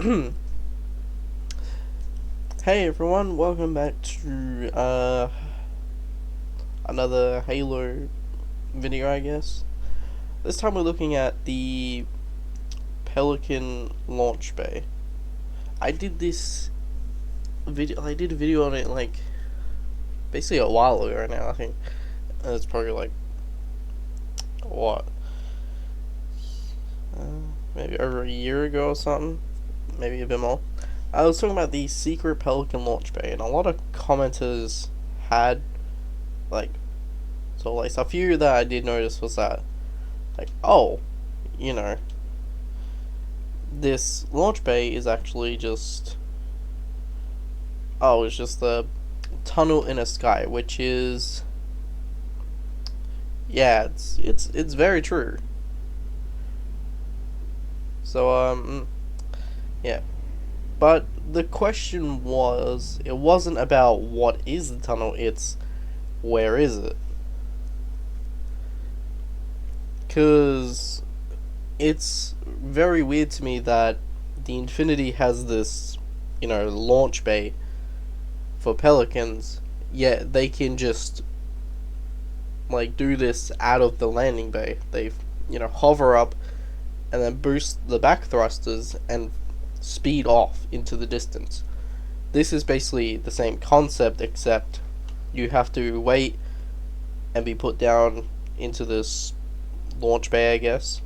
Hey everyone, welcome back to another Halo video, I guess. This time we're looking at the Pelican launch bay. I did a video on it like basically a while ago now. I think it's probably like what, maybe over a year ago or something, maybe a bit more. I was talking about the secret Pelican launch bay, and a lot of commenters had like a few that I did notice was that oh, you know, this launch bay is actually it's just a tunnel in a sky, which is yeah, it's very true. So yeah. But the question was, it wasn't about what is the tunnel, it's where is it? Cuz it's very weird to me that the Infinity has this, launch bay for Pelicans, yet they can just do this out of the landing bay. They, hover up and then boost the back thrusters and speed off into the distance. This is basically the same concept, except you have to wait and be put down into this launch bay, I guess.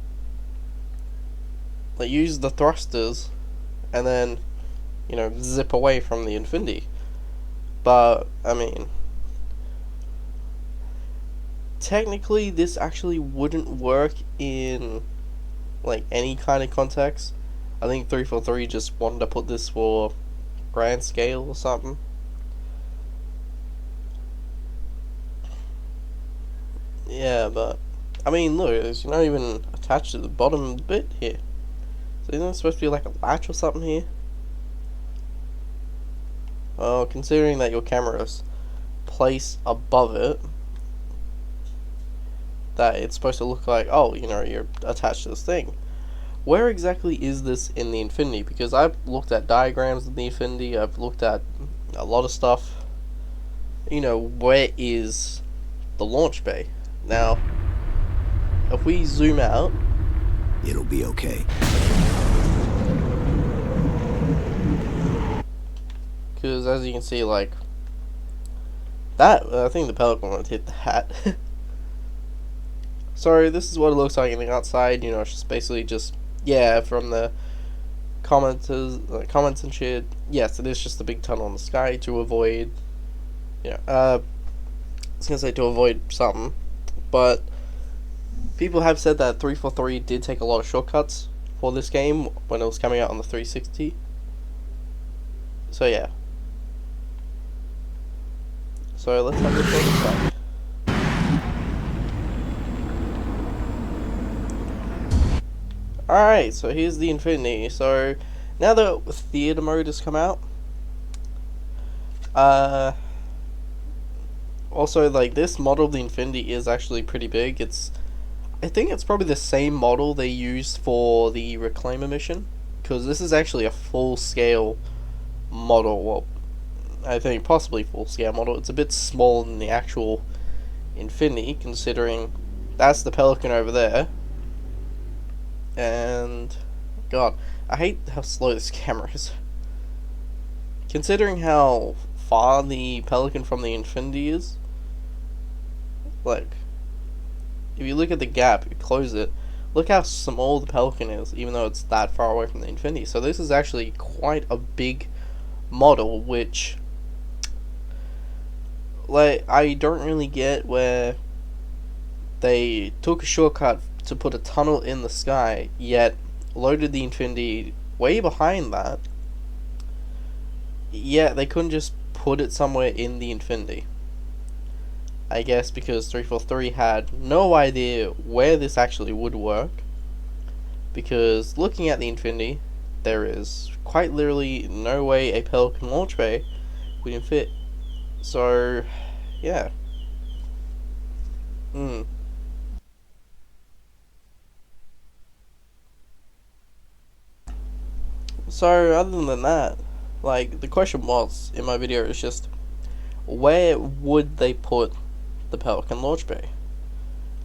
Use the thrusters and then, zip away from the Infinity. But, I mean, technically this actually wouldn't work in any kind of context. I think 343 just wanted to put this for grand scale or something. Yeah, but I mean, look, it's not even attached to the bottom bit here. So isn't there supposed to be like a latch or something here? Well, considering that your camera is placed above it, that it's supposed to look like, oh, you're attached to this thing. Where exactly is this in the Infinity? Because I've looked at diagrams of the Infinity, I've looked at a lot of stuff. Where is the launch bay? Now, if we zoom out, it'll be okay. because as you can see, that, I think the Pelican would hit that. So this is what it looks like in the outside. It's just basically from the comments and shit. Yes, it is just a big tunnel in the sky to avoid, I was gonna say to avoid something, but people have said that 343 did take a lot of shortcuts for this game when it was coming out on the 360. So yeah. So let's have a look at that. Alright, so here's the Infinity. So now that theater mode has come out, also this model of the Infinity is actually pretty big. I think it's probably the same model they used for the Reclaimer mission, because this is actually a full scale model. Well, I think possibly full scale model. It's a bit smaller than the actual Infinity, considering that's the Pelican over there. And God, I hate how slow this camera is. Considering how far the Pelican from the Infinity is, if you look at the gap, you close it, look how small the Pelican is, even though it's that far away from the Infinity. So this is actually quite a big model, which I don't really get where they took a shortcut to put a tunnel in the sky, yet loaded the Infinity way behind that. Yeah, they couldn't just put it somewhere in the Infinity. I guess because 343 had no idea where this actually would work. Because looking at the Infinity, there is quite literally no way a Pelican launch bay would fit. So, yeah. So other than that, like the question was in my video is just where would they put the Pelican launch bay?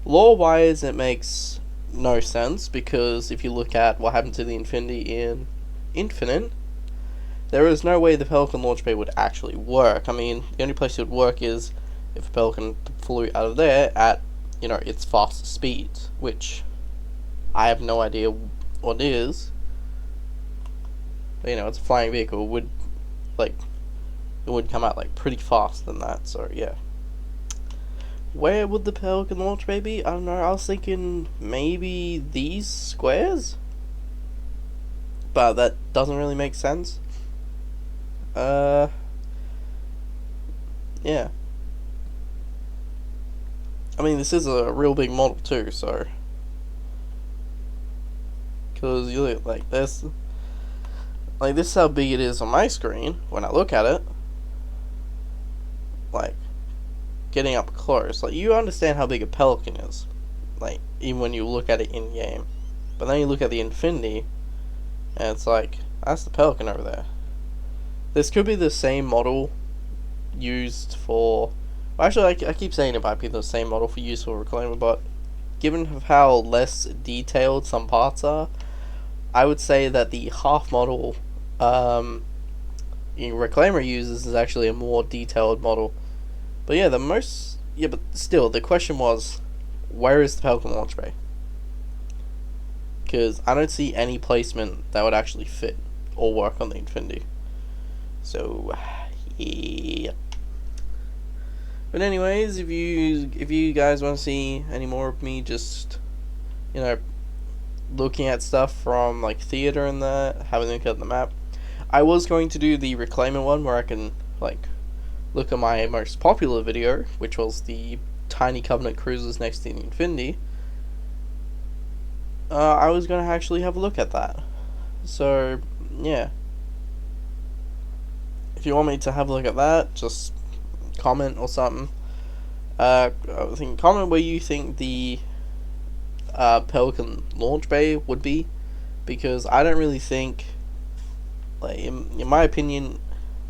Lore wise, it makes no sense because if you look at what happened to the Infinity in Infinite, there is no way the Pelican launch bay would actually work. I mean, the only place it would work is if a Pelican flew out of there at, its fastest speed, which I have no idea what is. But, it's a flying vehicle. It would come out like pretty fast than that. So yeah. Where would the Pelican launch bay be? I don't know. I was thinking maybe these squares, but that doesn't really make sense. Yeah. I mean, this is a real big model too, so. Because you look like this. Like, this is how big it is on my screen when I look at it. Like, getting up close. Like, you understand how big a Pelican is. Like, even when you look at it in game. But then you look at the Infinity, and it's like, that's the Pelican over there. This could be the same model used for. Well, actually, I keep saying it might be the same model for use for Reclaimer, but given how less detailed some parts are, I would say that the half model Reclaimer uses is actually a more detailed model. But yeah, but still, the question was, where is the Pelican launch bay? Because I don't see any placement that would actually fit or work on the Infinity. So, yeah. But anyways, if you guys want to see any more of me just, looking at stuff from like theater and that, having a look at the map, I was going to do the Reclaimer one where I can like look at my most popular video, which was the tiny Covenant cruisers next to the Infinity. I was gonna actually have a look at that. So yeah, if you want me to have a look at that, just comment or something. I think comment where you think the Pelican launch bay would be, because I don't really think, like in my opinion,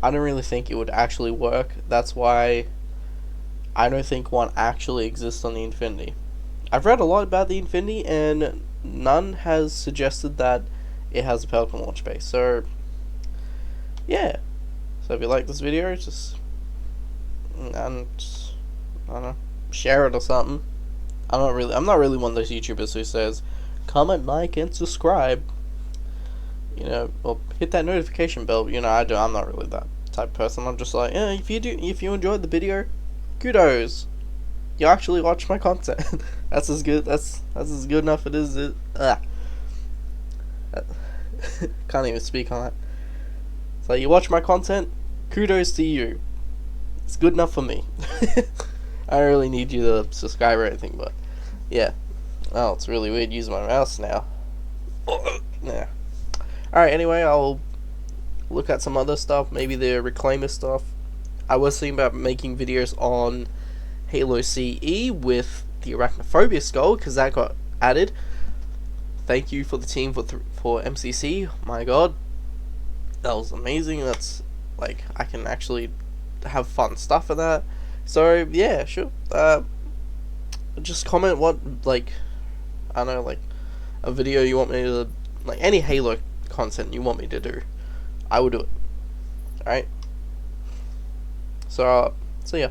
I don't really think it would actually work. That's why I don't think one actually exists on the Infinity. I've read a lot about the Infinity, and none has suggested that it has a Pelican launch bay. So yeah. So if you like this video, and I don't know, share it or something. I'm not really one of those YouTubers who says comment, like, and subscribe. Or hit that notification bell. I'm not really that type of person. I'm just like, yeah, if you enjoyed the video, kudos. You actually watch my content. That's as good. That's as good enough. It is. Can't even speak on that. So you watch my content, kudos to you. It's good enough for me. I don't really need you to subscribe or anything, but yeah. Oh, it's really weird using my mouse now. Yeah. Alright, anyway, I'll look at some other stuff, maybe the Reclaimer stuff. I was thinking about making videos on Halo CE with the Arachnophobia skull, because that got added. Thank you for the team for MCC. My god, that was amazing. That's like, I can actually have fun stuff for that. So yeah, sure. Just comment what, like, I don't know, like a video you want me to, like any Halo content you want me to do, I will do it. Alright. So yeah.